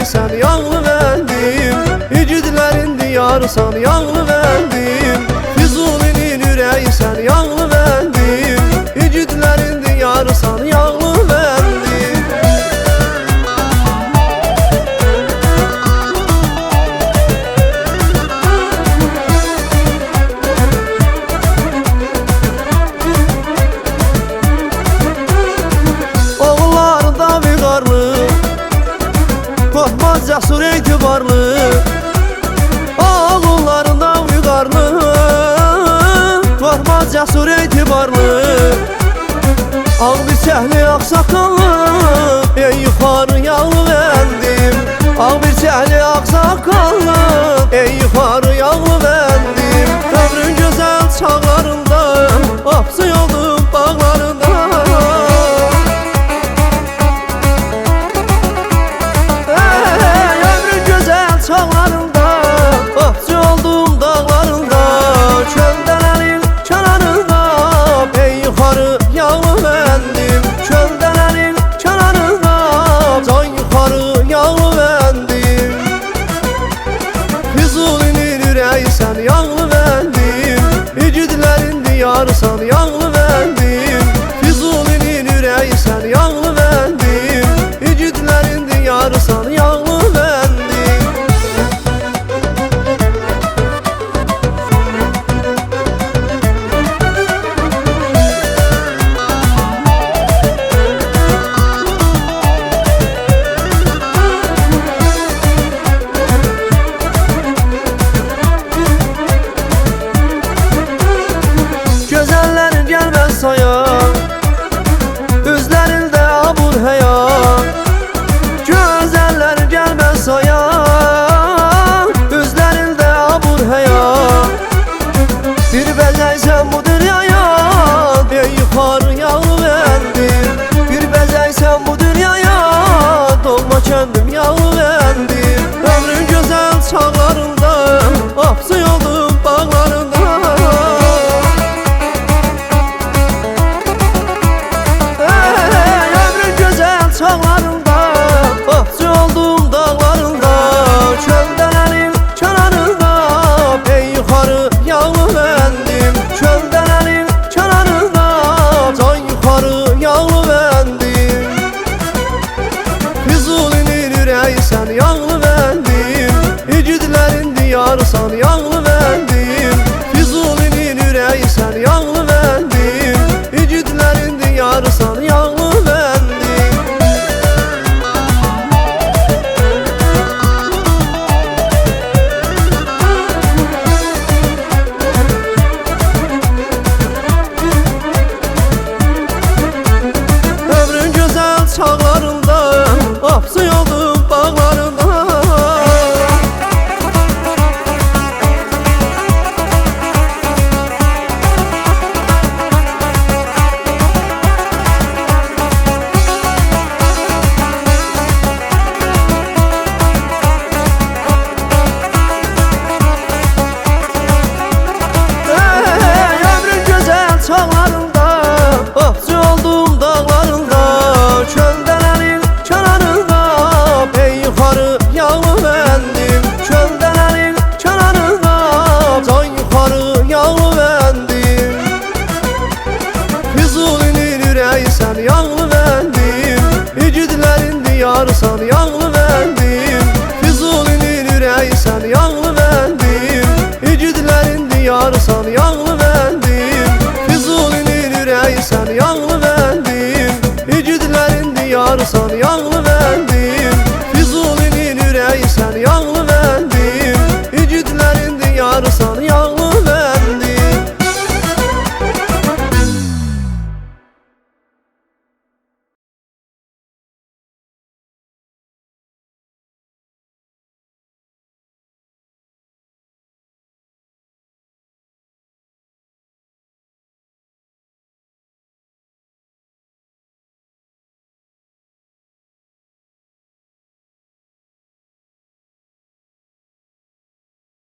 yüreği sen yağlı bendim. İgidlərin diyarı sen yağlı bendim. Füzulinin yüreği sen yağlı bendim. İgidlərin diyarı sen yağlı bendim. Oğullarında vüqarlı, qorxmaz cəsur etibarlı. Oğullarında vüqarlı, qorxmaz cəsur etibarlı. Ağ birçəkli ağsaqqallı, ey yuxarı yağlı bendim. Ağ birçəkli ağsaqqallı, ey yuxarı yağlı bendim. Ömrün gözəl çağlarında, apsın oldum bağlarında. Ömrün gözəl çağlarında, apsın oldum dağlarında. Köndələrin kənarında, ey yuxarı yağlı bendim. Köndələrin kənarında, can yuxarı yağlı bendim. Füzulinin yüreği sen yağlı bendim. İgidlərin diyarı sen yağlı bendim. Füzulinin yüreği sen yağlı bendim. İgidlərin diyarı sen yağlı bendim. Gözəllərin gəlməz saya, üzlərində abur həya. Gözəllərin gəlməz saya, üzlərində abur həya. Bir bəzəksən bu dünyaya, ey yuxarı yağlı bendim. Bir bəzəksən bu dünyaya, doğma kəndim yağlı bendim. Ömrün gözəl çağlarında, apsın oldum bağlarında. Ömrün gözəl çağlarında, apsın oldum dağlarında. Köndələrin kənarında, ey yuxarı yağlı bendim. Köndələrin kənarında, can yuxarı yağlı bendim. Füzulinin yüreği sen yağlı bendim. İgidlərin diyarı sen yağlı bendim. Füzulinin yüreği sen yağlı bendim. İgidlərin diyarı sen yağlı bendim. Ömrün gözəl çağlarında, apsın oldum bağlarında. Ömrün gözəl çağlarında, apsın oldum dağlarında. Köndələrin kənarında, ey yuxarı yağlı bendim. Köndələrin kənarında, can yuxarı yağlı bendim. Füzulinin yüreği sen yağlı bendim. İgidlərin diyarı sen yağlı bendim. Füzulinin yüreği sen yağlı bendim. İgidlərin diyarı sen yağlı bendim. Füzulinin yüreği sen yağlı bendim. İgidlərin diyarı sen yağlı bendim. Füzulinin yüreği sen yağlı bendim. İgidlərin diyarı sen yağlı